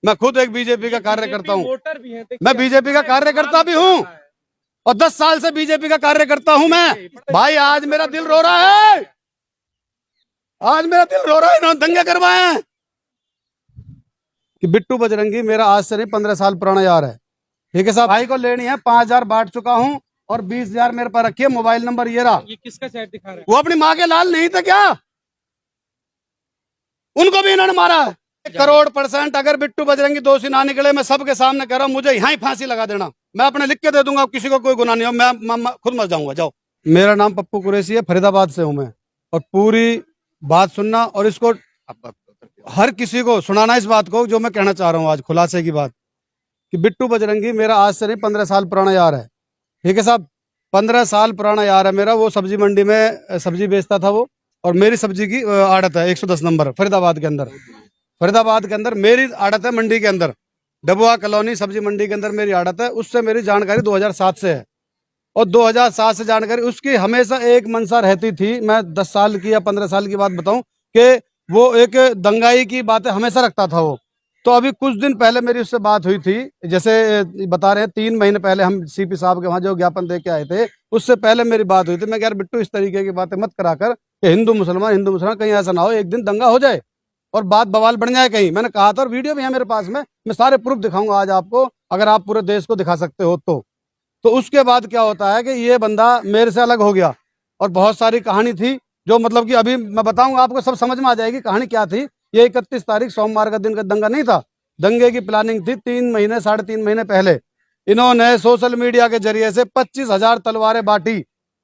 मैं खुद एक बीजेपी का कार्यकर्ता हूँ, वोटर भी हैं, मैं बीजेपी का कार्यकर्ता भी हूँ और 10 साल से बीजेपी का कार्यकर्ता हूँ मैं। भाई आज मेरा दिल रो रहा है, आज मेरा दिल रो रहा है। इन्होंने दंगे करवाए हैं कि बिट्टू बजरंगी मेरा आज से नहीं 15 साल पुराना यार है। ठीक है साहब, भाई को लेनी है 5,000 बांट चुका हूँ और 20,000 मेरे पास रखिए। मोबाइल नंबर ये रहा। ये किसका चैट दिखा रहा है? वो अपनी माँ के लाल नहीं थे क्या? उनको भी इन्होंने मारा है। 1,00,00,000% अगर बिट्टू बजरंगी दोषी ना निकले, मैं सबके सामने कह रहा हूँ, मुझे यहाँ ही फांसी लगा देना। मैं अपने लिख के दे दूंगा, किसी को कोई गुनाह नहीं हो, मैं खुद मर जाऊंगा। जाओ। मेरा नाम पप्पू कुरैशी है, फरीदाबाद से हूँ मैं। और पूरी बात सुनना और इसको हर किसी को सुनाना इस बात को जो मैं कहना चाह रहा हूँ आज, खुलासे की बात, कि बिट्टू बजरंगी मेरा आज से नहीं 15 साल पुराना यार है। ठीक है साहब, 15 साल पुराना यार है मेरा। वो सब्जी मंडी में सब्जी बेचता था वो, और मेरी सब्जी की आड़त है 110 नंबर फरीदाबाद के अंदर। फरीदाबाद के अंदर मेरी आड़त है, मंडी के अंदर डबुआ कॉलोनी सब्जी मंडी के अंदर मेरी आड़त है। उससे मेरी जानकारी 2007 से है और 2007 से जानकारी उसकी हमेशा एक मनसा रहती थी। मैं 10 साल की या 15 साल की बात बताऊं कि वो एक दंगाई की बातें हमेशा रखता था वो। तो अभी कुछ दिन पहले मेरी उससे बात हुई थी, जैसे बता रहे हैं 3 महीने पहले हम सीपी साहब के वहां जो ज्ञापन दे के आए थे, उससे पहले मेरी बात हुई थी। मैं कह यार बिट्टू इस तरीके की बातें मत करा कर कि हिंदू मुसलमान कहीं ऐसा ना हो एक दिन दंगा हो जाए और बात बवाल बन जाए कहीं। मैंने कहा था और वीडियो भी है मेरे पास में, मैं सारे प्रूफ दिखाऊंगा आज आपको, अगर आप पूरे देश को दिखा सकते हो तो उसके बाद क्या होता है कि ये बंदा मेरे से अलग हो गया और बहुत सारी कहानी थी जो मतलब कि अभी मैं बताऊंगा आपको, सब समझ में आ जाएगी कहानी क्या थी। ये 31 तारीख सोमवार का दिन का दंगा नहीं था। दंगे की प्लानिंग थी 3 महीने 3.5 महीने पहले। इन्होंने सोशल मीडिया के जरिए से 25,000 तलवारें बांटी,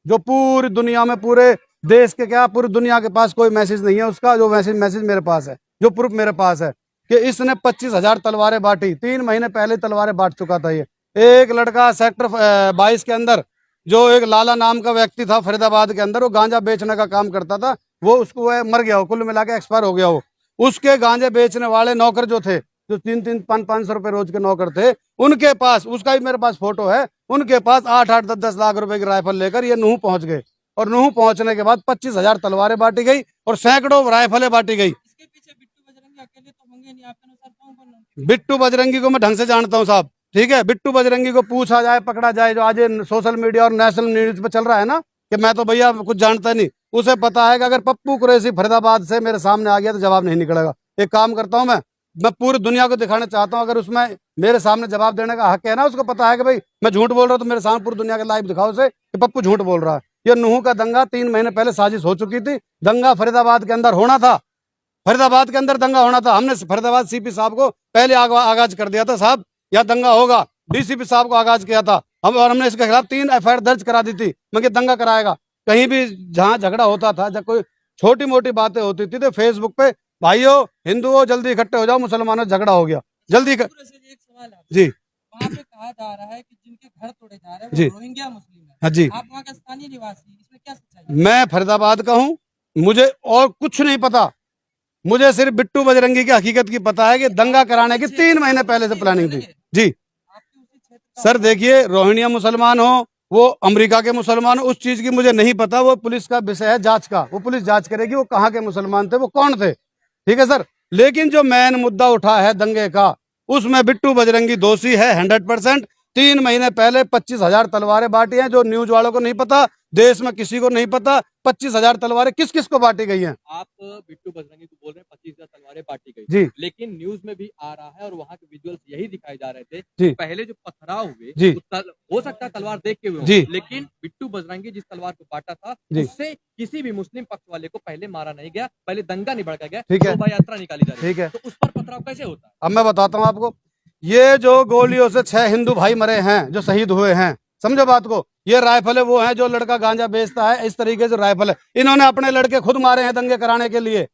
जो पूरी दुनिया में, पूरे देश के क्या पूरी दुनिया के पास कोई मैसेज नहीं है उसका, जो मैसेज मेरे पास है, जो प्रूफ मेरे पास है कि इसने 25,000 तलवारें बांटी। 3 महीने पहले तलवारें बांट चुका था ये। एक लड़का सेक्टर 22 के अंदर, जो एक लाला नाम का व्यक्ति था फरीदाबाद के अंदर, वो गांजा बेचने का काम करता था। वो उसको मर गया, वो कुल मिला के एक्सपायर हो गया। वो उसके गांजे बेचने वाले नौकर जो थे, जो 300-500 रुपए रोज के नौकर थे, उनके पास, उसका भी मेरे पास फोटो है, उनके पास 8-8, 10-10 लाख रुपए की राइफल लेकर ये नूह पहुंच गए। और नूह पहुंचने के बाद 25,000 तलवारें बांटी गई और सैकड़ों राइफलें बांटी गई। इसके पीछे बिट्टू बजरंगी अकेले तो होंगे नहीं, आपके अनुसार कौन कौन होंगे? बिट्टू बजरंगी को मैं ढंग से जानता हूँ साहब। ठीक है, बिट्टू बजरंगी को पूछा जाए, पकड़ा जाए, जो आज सोशल मीडिया और नेशनल न्यूज पे चल रहा है ना कि मैं तो भैया कुछ जानता नहीं, उसे पता है कि अगर पप्पू कुरैशी फरीदाबाद से मेरे सामने आ गया तो जवाब नहीं निकलेगा। एक काम करता हूँ, मैं पूरी दुनिया को दिखाना चाहता हूँ, अगर उसमें मेरे सामने जवाब देने का हक है ना, उसको पता है कि भाई मैं झूठ बोल रहा हूँ, तो मेरे सामने पूरी दुनिया के लाइव दिखाओ उसे कि पप्पू झूठ बोल रहा है। ये नूह का दंगा 3 महीने पहले साजिश हो चुकी थी। दंगा फरीदाबाद के अंदर होना था, फरीदाबाद के अंदर दंगा होना था। हमने फरीदाबाद सीपी साहब को पहले आगाज कर दिया था, साहब यहाँ दंगा होगा। डीसीपी साहब को आगाज किया था और हमने इसके खिलाफ 3 FIR दर्ज करा दी थी। मैं दंगा कराएगा, कहीं भी जहाँ झगड़ा होता था, जब कोई छोटी मोटी बातें होती थी तो फेसबुक पे, भाइयों हिंदुओं जल्दी इकट्ठे हो जाओ, मुसलमानों झगड़ा हो गया जल्दी एक सवाल है जी। वहाँ पे कहा जा रहा है कि जिनके घर तोड़े जा रहे हैं जी। वो रोहिंग्या मुस्लिम है। हाँ जी, आप वहाँ का स्थानीय निवासी, इसमें क्या सच्चाई है? मैं फरीदाबाद का हूँ, मुझे और कुछ नहीं पता। मुझे सिर्फ बिट्टू बजरंगी की हकीकत की पता है कि दंगा कराने की 3 महीने पहले से प्लानिंग थी जी। आपके उसी क्षेत्र का सर देखिए, रोहिंग्या मुसलमान हो, वो अमेरिका के मुसलमान हो, उस चीज की मुझे नहीं पता। वो पुलिस का विषय है जांच का, वो पुलिस जांच करेगी वो कहाँ के मुसलमान थे, वो कौन थे। ठीक है सर, लेकिन जो मेन मुद्दा उठा है दंगे का, उसमें बिट्टू बजरंगी दोषी है 100%। 3 महीने पहले 25,000 तलवारें बांटी हैं, जो न्यूज वालों को नहीं पता, देश में किसी को नहीं पता 25,000 तलवारें किस किस को बांटी गई हैं। आप बिट्टू बजरंगी को बोल रहे हैं 25,000 तलवारें बांटी गई जी लेकिन न्यूज में भी आ रहा है और वहाँ के विजुअल्स यही दिखाए जा रहे थे जी। कि पहले जो पथराव हुए जी। हो सकता है तलवार देख के हुए जी। हों, लेकिन बिट्टू बजरंगी जिस तलवार को बांटा था जी। उससे किसी भी मुस्लिम पक्ष वाले को पहले मारा नहीं गया, पहले दंगा नहीं भड़का गया, ठीक है। शोभा यात्रा निकाली जा रही ठीक है, तो उस पर पथराव कैसे होता है? अब मैं बताता हूँ आपको। ये जो गोलियों से 6 हिंदू भाई मरे हैं, जो शहीद हुए हैं, समझो बात को। ये राइफल है, वो है जो लड़का गांजा बेचता है, इस तरीके से राइफल है। इन्होंने अपने लड़के खुद मारे हैं दंगे कराने के लिए,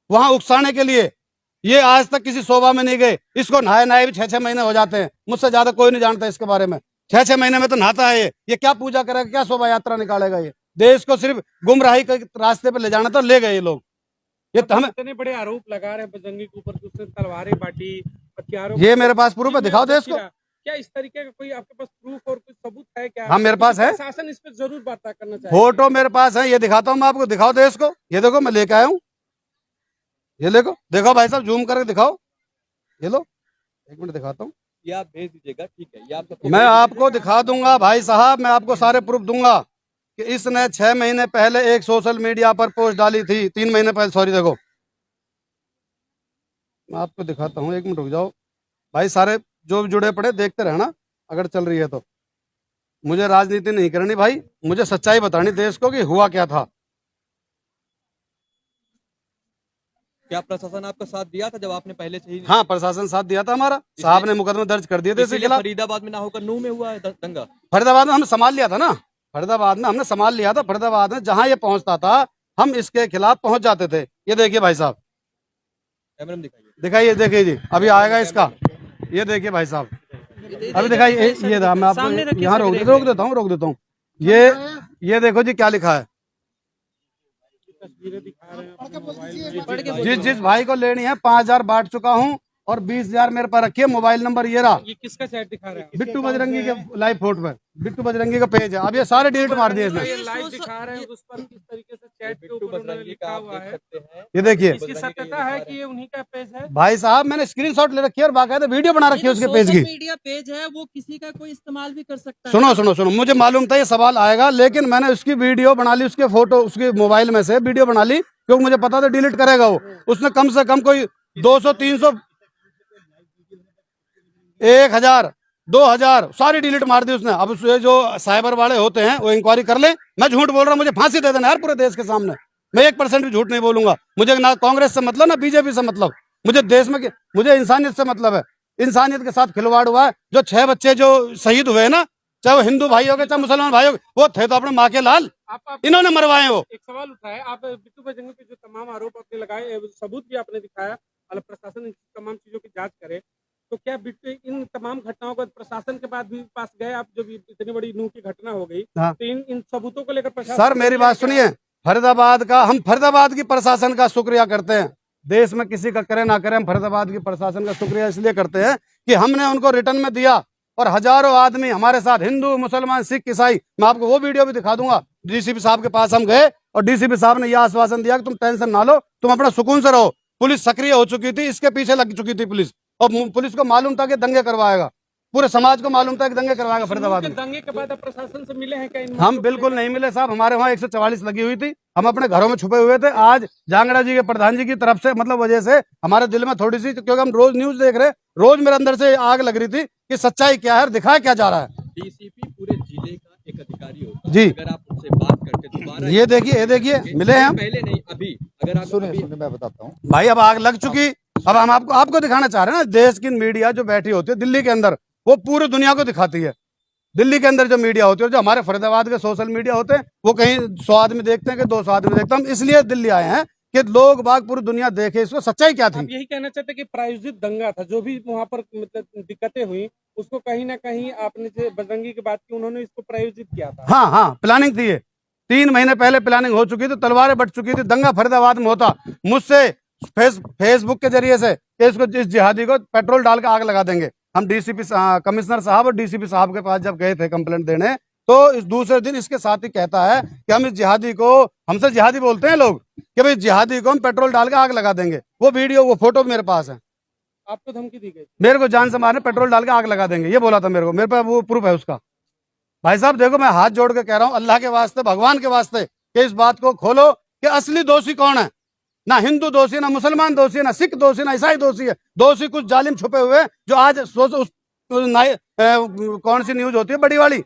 वहां उकसाने के लिए। ये आज तक किसी शोभा में नहीं गए। इसको नहाए भी 6-6 महीने हो जाते हैं, मुझसे ज्यादा कोई नहीं जानता इसके बारे में। 6-6 महीने में तो नहाता है ये क्या पूजा करेगा, क्या शोभा यात्रा निकालेगा। ये देश को सिर्फ गुमराही के रास्ते पर ले जाना था, ले गए ये लोग। ये तो हमें इतने बड़े आरोप लगा रहे हैं बजरंगी के ऊपर कि उसने तलवारें बांटी, हथियारों ये मेरे पास प्रूफ है, दिखाओ देश को। क्या इस तरीके का कोई आपके पास प्रूफ और कुछ सबूत है क्या? हाँ मेरे पास है, शासन इस पर जरूर वार्ता करना चाहिए। फोटो मेरे पास है, ये दिखाता हूँ मैं आपको। दिखाओ देश को, ये देखो मैं लेके आया हूँ, ये देखो, देखो भाई साहब, जूम करके दिखाओ, ये लो, एक मिनट दिखाता हूँ, ये आप भेज दीजिएगा, ठीक है, ये आप सबको मैं भेज आपको दिखा दूंगा भाई साहब, मैं आपको सारे प्रूफ दूंगा कि इसने 6 महीने पहले एक सोशल मीडिया पर पोस्ट डाली थी, 3 महीने पहले, सॉरी देखो मैं आपको दिखाता हूँ, एक मिनट रुक जाओ भाई, सारे जो भी जुड़े पड़े देखते रहना अगर चल रही है तो। मुझे राजनीति नहीं करनी भाई, मुझे सच्चाई बतानी देश को कि हुआ क्या था। क्या प्रशासन आपका साथ दिया था जब आपने पहले से ही? हाँ, प्रशासन साथ दिया था हमारा, साहब ने मुकदमे दर्ज कर दिए थे इसके इसीलिए खिलाफ। फरीदाबाद में ना होकर नूह में हुआ है दंगा। फरीदाबाद में हमने संभाल लिया था ना, फरीदाबाद में हमने संभाल लिया था, फरीदाबाद में जहां ये पहुंचता था हम इसके खिलाफ पहुंच जाते थे। ये देखिए भाई साहब, कैमरे में दिखाइए, दिखाइए, देखिए जी, अभी आएगा इसका, ये देखिए भाई साहब, अभी दिखाइए, ये मैं आपको यहाँ रोक देता हूँ, ये देखो जी क्या लिखा है। तस्वीरें दिखा रहे हैं अपने मोबाइल में। जिस भाई को लेनी है 5,000 बांट चुका हूँ और 20,000 मेरे पास रखी है, मोबाइल नंबर ये रहा, ये किसका चैट दिखा रहे हैं? बिट्टू बजरंगी के लाइव फोटो पे, बिट्टू बजरंगी का पेज है। अब ये सारे डिलीट मार दिए इसने, ये लाइव दिखा रहे हैं, उस पर किस तरीके से चैट के ऊपर उन्होंने लिखा हुआ है। ये देखिए इसकी सत्यता है कि ये उन्हीं का पेज है? भाई साहब, मैंने स्क्रीनशॉट ले रखी है और बाकायदा वीडियो बना रखी है उसके पेज की। मीडिया पेज है, वो किसी का कोई इस्तेमाल भी कर सकता है। सुनो, मुझे मालूम था ये सवाल आएगा, लेकिन मैंने उसकी वीडियो बना ली, उसके फोटो उसके मोबाइल में से वीडियो बना ली, क्योंकि मुझे पता था डिलीट करेगा वो। उसने कम से कम कोई 200, 300, 1,000, 2,000 सारी डिलीट मार दी उसने। अब ये जो साइबर वाले होते हैं वो इंक्वायरी कर ले। मैं झूठ बोल रहा हूँ, मुझे फांसी दे देना यार पूरे देश के सामने, मैं 1% भी झूठ नहीं बोलूंगा। मुझे ना कांग्रेस से मतलब, ना बीजेपी से मतलब, मुझे देश में, मुझे इंसानियत से मतलब है। इंसानियत के साथ खिलवाड़ हुआ है। जो 6 बच्चे जो शहीद हुए ना, चाहे वो हिंदू भाई हो गए चाहे मुसलमान भाई हो गए, वो थे तो अपने माँ के लाल, इन्होंने मरवाए वो। एक सवाल उठाया, आप बिट्टू बजरंगी पे जो तमाम आरोप आपने लगाए, सबूत भी आपने दिखाया, मतलब प्रशासन इन तमाम चीजों की जांच करे, तो क्या बिट्टू इन तमाम घटनाओं को प्रशासन के पास गए आप, जब इतनी बड़ी नूह की घटना हो गई, हाँ। तो इन सबूतों को लेकर प्रशासन? सर मेरी बात सुनिए, फरीदाबाद का, हम फरीदाबाद की प्रशासन का शुक्रिया करते हैं। देश में किसी का करे ना करे, हम फरीदाबाद की प्रशासन का शुक्रिया इसलिए करते हैं कि हमने उनको रिटर्न में दिया, और हजारों आदमी हमारे साथ, हिंदू, मुसलमान, सिख, ईसाई, मैं आपको वो वीडियो भी दिखा दूंगा। डीसीपी साहब के पास हम गए और डीसीपी साहब ने यह आश्वासन दिया कि तुम टेंशन ना लो, तुम अपना सुकून से रहो। पुलिस सक्रिय हो चुकी थी, इसके पीछे लग चुकी थी पुलिस, और पुलिस को मालूम था कि दंगे करवाएगा, पूरे समाज को मालूम था कि दंगे करवाएगा फरीदाबाद में। दंगे के बाद आप प्रशासन से मिले हैं क्या? हम बिल्कुल नहीं मिले साहब, हमारे वहाँ 144 लगी हुई थी, हम अपने घरों में छुपे हुए थे। आज जांगड़ा जी के प्रधान जी की तरफ से, मतलब वजह से हमारे दिल में थोड़ी सी, क्योंकि हम रोज न्यूज देख रहे, रोज मेरे अंदर से आग लग रही थी कि सच्चाई क्या है, दिखाया क्या जा रहा है। डीसीपी पूरे जिले का एक अधिकारी होता है। जी। अगर आप उनसे बात करके दोबारा, ये देखिए मिले हैं हम, पहले नहीं अभी, अगर आप सुनिए मैं बताता हूँ भाई अब आग लग चुकी। अब हम आपको दिखाना चाह रहे हैं ना, देश की मीडिया जो बैठी होती है दिल्ली के अंदर, वो पूरी दुनिया को दिखाती है। दिल्ली के अंदर जो मीडिया होती है, जो हमारे फरीदाबाद के सोशल मीडिया होते हैं, वो कहीं 100 आदमी देखते हैं कि 200 आदमी देखते हैं। हम इसलिए दिल्ली आए हैं कि लोग बाग पूरी दुनिया देखे इसको सच्चाई क्या आप थी। यही कहना चाहते कि प्रायोजित दंगा था, जो भी वहाँ पर मतलब दिक्कतें हुई, उसको कहीं ना कहीं आपने जो बजरंगी की बात की, उन्होंने इसको प्रायोजित किया था? हाँ, प्लानिंग थी ये, 3 महीने पहले प्लानिंग हो चुकी थी, तलवारें बट चुकी थी, दंगा फरीदाबाद में होता। मुझसे फेसबुक के जरिए से कि इसको, इस जिहादी को पेट्रोल डाल के आग लगा देंगे। हम डीसीपी कमिश्नर साहब और डीसीपी साहब के पास जब गए थे कंप्लेंट देने, तो इस दूसरे दिन इसके साथ ही कहता है कि हम इस जिहादी को, हमसे जिहादी बोलते हैं लोग, कि भाई जिहादी को हम पेट्रोल डाल के आग लगा देंगे। वो वीडियो, वो फोटो मेरे पास है। आपको धमकी दी गई? मेरे को जान से मारने, पेट्रोल डाल के आग लगा देंगे, ये बोला था मेरे को, मेरे पास वो प्रूफ है उसका। भाई साहब देखो, मैं हाथ जोड़ के कह रहा हूँ, अल्लाह के वास्ते, भगवान के वास्ते, कि इस बात को खोलो कि असली दोषी कौन है। ना हिंदू दोषी, ना मुसलमान दोषी, ना सिख दोषी, ना ईसाई दोषी है। दोषी कुछ जालिम छुपे हुए हैं, जो आज कौन सी न्यूज होती है बड़ी वाली,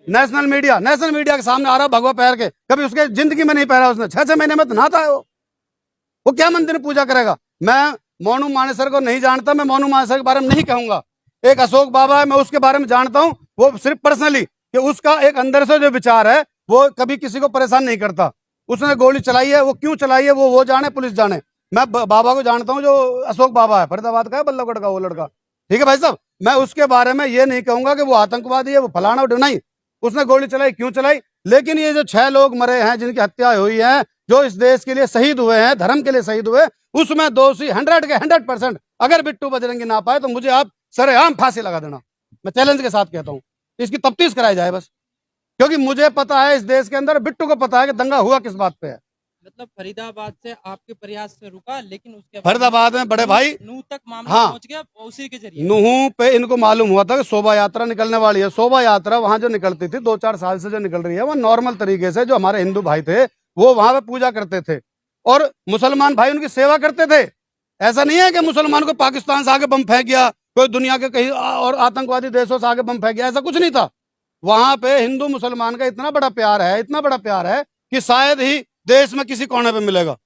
नेशनल मीडिया के सामने आ रहा भगवा पैर के, कभी उसके जिंदगी में नहीं पहरा उसने, 6 महीने में तो नहाता है वो क्या मंदिर में पूजा करेगा। मैं मोनू मानेसर को नहीं जानता, मैं मोनू मानेसर के बारे में नहीं कहूंगा। एक अशोक बाबा है, मैं उसके बारे में जानता हूं, वो सिर्फ पर्सनली, कि उसका एक अंदर से जो विचार है वो कभी किसी को परेशान नहीं करता। उसने गोली चलाई है, वो क्यों चलाई है वो जाने, पुलिस जाने। मैं बाबा को जानता हूं, जो अशोक बाबा है, फरीदाबाद का है, बल्लभगढ़ का वो लड़का, ठीक है भाई साहब। मैं उसके बारे में ये नहीं कहूंगा कि वो आतंकवादी है, वो फलाना, नहीं, उसने गोली चलाई, क्यों चलाई। लेकिन ये जो 6 लोग मरे हैं, जिनकी हत्या हुई है, जो इस देश के लिए शहीद हुए हैं, धर्म के लिए शहीद हुए, उसमें दोषी 100 के 100%, अगर बिट्टू बजरंगी ना पाए तो मुझे आप सरेआम फांसी लगा देना। मैं चैलेंज के साथ कहता हूं, इसकी तफ्तीश कराई जाए बस, क्योंकि मुझे पता है इस देश के अंदर, बिट्टू को पता है कि दंगा हुआ किस बात पे है। मतलब फरीदाबाद से आपके प्रयास से रुका, लेकिन उसके बाद फरीदाबाद में बड़े भाई नूह तक मामला हाँ। पहुंच गया उसी के जरिए। नूह पे इनको मालूम हुआ था कि शोभा यात्रा निकलने वाली है। शोभा यात्रा वहां जो निकलती थी 2-4 साल से जो निकल रही है, वो नॉर्मल तरीके से जो हमारे हिंदू भाई थे वो वहां पे पूजा करते थे और मुसलमान भाई उनकी सेवा करते थे। ऐसा नहीं है कि मुसलमान को पाकिस्तान से आगे बम फेंक गया, कोई दुनिया के कहीं और आतंकवादी देशों से आगे बम फेंक गया, ऐसा कुछ नहीं था। वहां पे हिंदू मुसलमान का इतना बड़ा प्यार है, इतना बड़ा प्यार है कि शायद ही देश में किसी कोने पे मिलेगा।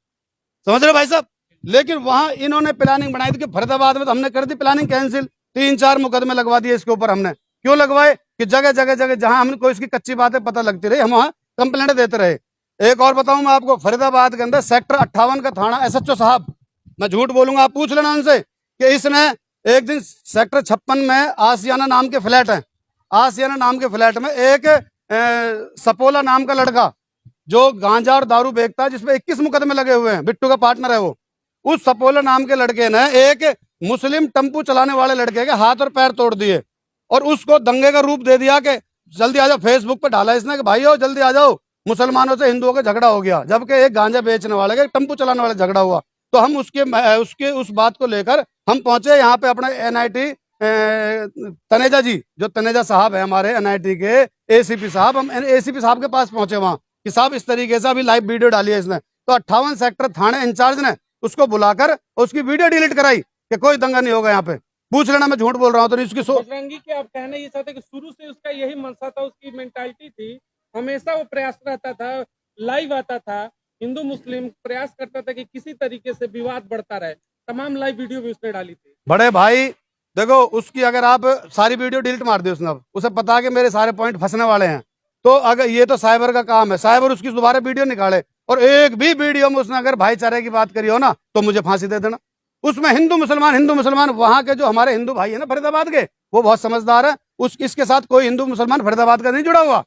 समझ रहे भाई साहब। लेकिन वहां इन्होंने प्लानिंग बनाई थी कि फरीदाबाद में, तो हमने कर दी प्लानिंग कैंसिल। 3-4 मुकदमे लगवा दिए इसके ऊपर हमने। क्यों लगवाए कि जगह जगह जगह जहां हमको इसकी कच्ची बातें पता लगती रही, हम वहां कंप्लेंट देते रहे। एक और बताऊं मैं आपको, फरीदाबाद के अंदर सेक्टर 58 का थाना SHO साहब, मैं झूठ बोलूंगा आप पूछ लेना उनसे, कि इसने एक दिन सेक्टर 56 में आसियाना नाम के फ्लैट है, आसियाना नाम के फ्लैट में एक सपोला नाम का लड़का जो गांजा और दारू बेचता है, जिसपे 21 मुकदमे लगे हुए हैं, बिट्टू का पार्टनर है वो, उस सपोला नाम के लड़के ने एक मुस्लिम टेम्पू चलाने वाले लड़के के हाथ और पैर तोड़ दिए और उसको दंगे का रूप दे दिया कि जल्दी आ जाओ। फेसबुक पे डाला इसने कि भाई हो जल्दी आ जाओ, मुसलमानों से हिंदुओं का झगड़ा हो गया, जबकि एक गांजा बेचने वाले का टेम्पू चलाने वाले झगड़ा हुआ। तो हम उसके उस बात को लेकर हम पहुंचे यहाँ पे अपने NIT तनेजा जी, जो तनेजा साहब है हमारे NIT के ACP साहब, हम ACP साहब के पास पहुंचे वहां कि साहब इस तरीके से अभी लाइव वीडियो डाली है इसने। तो 58 सेक्टर थाने इंचार्ज ने उसको बुलाकर उसकी वीडियो डिलीट कराई कि कोई दंगा नहीं होगा यहाँ पे। पूछ लेना, मैं झूठ बोल रहा हूँ तो इसकी बजरंगी के आप कहना ये चाहते कि शुरू से उसका यही मनसा था, उसकी मेंटालिटी थी, हमेशा वो प्रयास रहता था, लाइव आता था, हिंदू मुस्लिम प्रयास करता था कि किसी तरीके से विवाद बढ़ता रहे। तमाम लाइव वीडियो भी उसने डाली थी। बड़े भाई देखो, उसकी अगर आप सारी वीडियो डिलीट मार दी उसने, अब उसे पता है कि मेरे सारे पॉइंट फंसने वाले हैं, तो अगर ये तो साइबर का काम है, साइबर उसकी दोबारा वीडियो निकाले और एक भी वीडियो में उसने अगर भाईचारे की बात करी हो ना तो मुझे फांसी दे देना। उसमें हिंदू मुसलमान वहां के जो हमारे हिंदू भाई है ना फरीदाबाद के, वो बहुत समझदार है। इसके साथ कोई हिंदू मुसलमान फरीदाबाद का नहीं जुड़ा हुआ,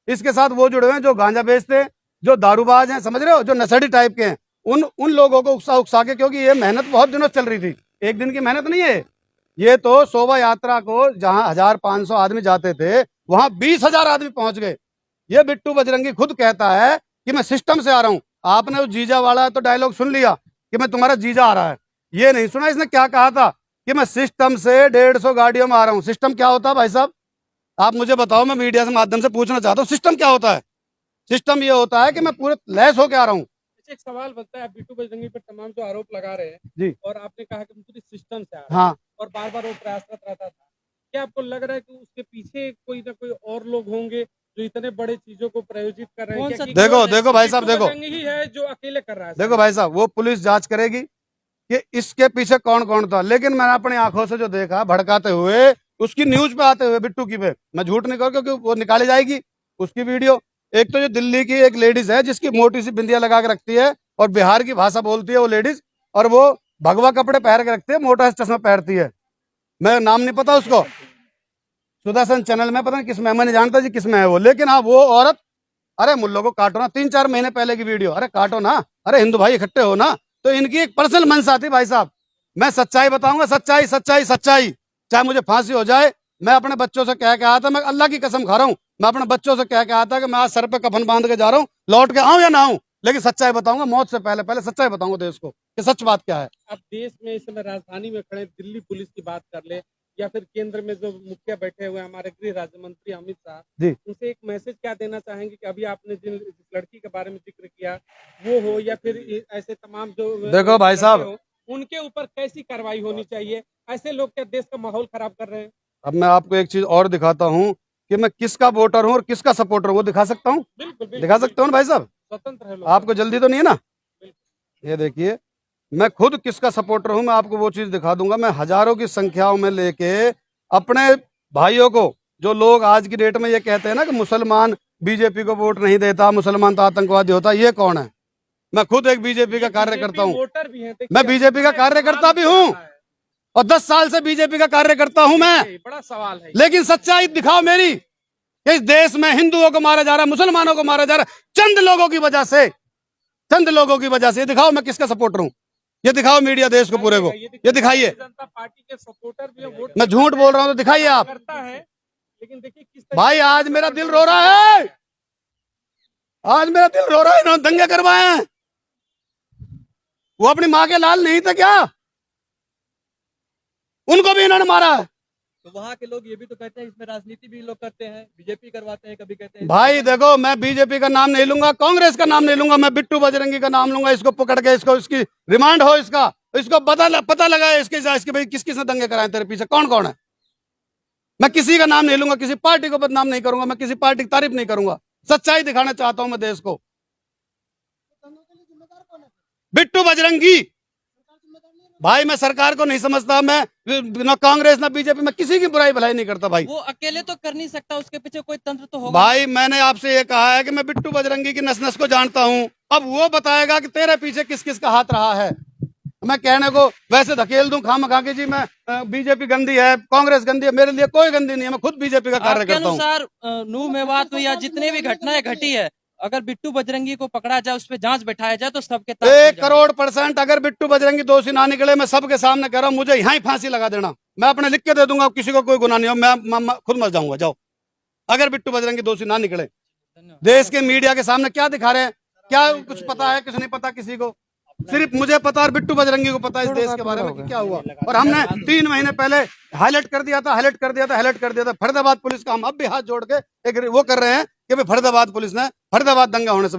इसके साथ वो जुड़े हुए हैं जो गांजा बेचते हैं, जो दारूबाज हैं, समझ रहे हो, जो नशेड़ी टाइप के हैं, उन लोगों को उकसा के, क्योंकि ये मेहनत बहुत दिनों से चल रही थी, एक दिन की मेहनत नहीं है ये। तो शोभा यात्रा को जहां 1500 आदमी जाते थे वहां 20,000 आदमी पहुंच गए। ये बिट्टू बजरंगी खुद कहता है कि मैं सिस्टम से आ रहा हूं। आपने वो जीजा वाला तो डायलॉग सुन लिया कि मैं तुम्हारा जीजा आ रहा है, ये नहीं सुना इसने क्या कहा था कि मैं सिस्टम से 150 गाड़ियों में आ रहा हूं। सिस्टम क्या होता है भाई साहब, आप मुझे बताओ, मैं मीडिया के माध्यम से पूछना चाहता हूँ, सिस्टम क्या होता है? सिस्टम ये होता है कि मैं पूरे लैस होके आ रहा हूँ। एक सवाल बनता है, आप बिट्टू बजरंगी पर तमाम जो आरोप लगा रहे हैं जी, और आपने कहा कि पूरी सिस्टम से आ रहा है हाँ, और बार बार वो प्रयासरत रहता था, क्या आपको लग रहा है कि उसके पीछे कोई ना कोई और लोग होंगे जो इतने बड़े चीजों को प्रायोजित कर रहे हैं? कौन सा क्या देखो भाई साहब, बिट्टू देखो बजरंगी ही है जो अकेले कर रहा है? देखो भाई साहब, वो पुलिस जांच करेगी कि इसके पीछे कौन कौन था, लेकिन मैंने अपनी आंखों से जो देखा भड़काते हुए, उसकी न्यूज पे आते हुए बिट्टू की पे, मैं झूठ नहीं कहूँ क्योंकि वो निकाली जाएगी उसकी वीडियो। एक तो जो दिल्ली की एक लेडीज है जिसकी मोटी सी बिंदिया लगा के रखती है और बिहार की भाषा बोलती है वो लेडीज, और वो भगवा कपड़े पहन के रखती है, मोटा सा चश्मा पहनती है, मैं नाम नहीं पता उसको, सुदर्शन चैनल में पता नहीं किस में, मैं नहीं जानता जी किस में है वो, लेकिन हाँ वो औरत, अरे मुल्लों को काटो ना, 3-4 महीने पहले की वीडियो, अरे काटो ना, अरे हिंदू भाई इकट्ठे हो ना। तो इनकी एक पर्सनल मनसा थी भाई साहब, मैं सच्चाई बताऊंगा, सच्चाई सच्चाई सच्चाई, चाहे मुझे फांसी हो जाए। मैं अपने बच्चों से कह के आया था, मैं अल्लाह की कसम खा रहा हूँ, मैं अपने बच्चों से कह के आया था कि मैं आज सर पे कफन बांध के जा रहा हूँ, लौट के आऊं या ना आऊं, लेकिन सच्चाई बताऊंगा, मौत से पहले पहले सच्चाई बताऊंगा देश को कि सच बात क्या है। अब देश में इस समय राजधानी में खड़े दिल्ली पुलिस की बात कर ले या फिर केंद्र में जो मुखिया बैठे हुए हैं हमारे गृह राज्य मंत्री अमित शाह जी, उनसे एक मैसेज क्या देना चाहेंगे कि अभी आपने जिस लड़की के बारे में जिक्र किया वो हो या फिर ऐसे तमाम जो देखो भाई साहब, हो, उनके ऊपर कैसी कार्रवाई होनी चाहिए? ऐसे लोग क्या देश का माहौल खराब कर रहे हैं? अब मैं आपको एक चीज और दिखाता हूँ कि मैं किसका वोटर हूँ और किसका सपोर्टर हूँ, वो दिखा सकता हूँ, बिल्कुल दिखा सकता हूँ ना भाई साहब, स्वतंत्र है लोग। आपको जल्दी तो नहीं है ना? ये देखिए, मैं खुद किसका सपोर्टर हूं, मैं आपको वो चीज दिखा दूंगा। मैं हजारों की संख्याओं में लेके अपने भाइयों को, जो लोग आज की डेट में ये कहते हैं ना कि मुसलमान बीजेपी को वोट नहीं देता, मुसलमान तो आतंकवादी होता, ये कौन है? मैं खुद एक बीजेपी का कार्यकर्ता हूँ, वोटर भी हैं, मैं बीजेपी का कार्यकर्ता भी हूँ और 10 साल से बीजेपी का कार्यकर्ता हूं मैं। बड़ा सवाल है, लेकिन सच्चाई दिखाओ मेरी कि इस देश में हिंदुओं को मारा जा रहा है, मुसलमानों को मारा जा रहा है, चंद लोगों की वजह से, चंद लोगों की वजह से। ये दिखाओ मैं किसका सपोर्टर हूँ, ये दिखाओ मीडिया देश को पूरे को, ये दिखाइए। जनता पार्टी के सपोर्टर भी हैं, वोट मैं झूठ बोल रहा हूँ तो दिखाइए आप। करता है, लेकिन देखिए किस भाई आज मेरा दिल रो रहा है, आज मेरा दिल रो रहा है, इन्होंने दंगे करवाए हैं, वो अपनी माँ के लाल नहीं थे क्या? उनको भी इन्होंने मारा है। तो वहाँ के लोग ये भी तो कहते हैं इसमें राजनीति भी लोग करते हैं, बीजेपी करवाते हैं, कभी कहते हैं भाई देखो, मैं बीजेपी का नाम नहीं लूंगा, कांग्रेस का नाम नहीं लूंगा, मैं बिट्टू बजरंगी का नाम लूंगा। इसको पकड़ के इसको इसकी रिमांड हो, इसको पता लगा इसके भाई किस किसने दंगे कराए तेरे पीछे, कौन कौन है। मैं किसी का नाम नहीं लूंगा, किसी पार्टी को बदनाम नहीं करूंगा, मैं किसी पार्टी की तारीफ नहीं करूंगा। सच्चाई दिखाना चाहता हूं मैं देश को। बिट्टू बजरंगी भाई, मैं सरकार को नहीं समझता, मैं ना कांग्रेस ना बीजेपी, मैं किसी की बुराई भलाई नहीं करता भाई। वो अकेले तो कर नहीं सकता, उसके पीछे कोई तंत्र तो होगा। भाई मैंने आपसे ये कहा है कि मैं बिट्टू बजरंगी की नस नस को जानता हूं, अब वो बताएगा कि तेरे पीछे किस किस का हाथ रहा है। मैं कहने को वैसे धकेल दूं खामखा के जी, मैं बीजेपी गंदी है, कांग्रेस गंदी है, मेरे लिए कोई गंदी नहीं है, मैं खुद बीजेपी का कार्य आपके करता हूं। अनुसार नूह मेवात में या जितने भी घटनाएं घटी है, अगर बिट्टू बजरंगी को पकड़ा जाए, उस पर जांच बैठाया जाए तो सबके तार खुल 1,00,00,000% अगर बिट्टू बजरंगी दोषी ना निकले, मैं सबके सामने कह रहा हूं, मुझे यहां ही फांसी लगा देना, मैं अपने लिख के दे दूंगा, किसी को कोई गुनाह नहीं हो, मैं खुद मर जाऊंगा। जाओ, अगर बिट्टू बजरंगी दोषी ना निकले। जाएगा। देश के मीडिया के सामने क्या दिखा रहे हैं? क्या कुछ पता है? कुछ नहीं पता किसी को, सिर्फ मुझे पता और बिट्टू बजरंगी को पता है इस देश के बारे में कि क्या हुआ। और हमने 3 महीने पहले हाईलाइट कर दिया था। फरीदाबाद पुलिस का हम अब भी हाथ जोड़ के एक वो कर रहे हैं कि भाई फरीदाबाद पुलिस ने फरीदाबाद दंगा होने से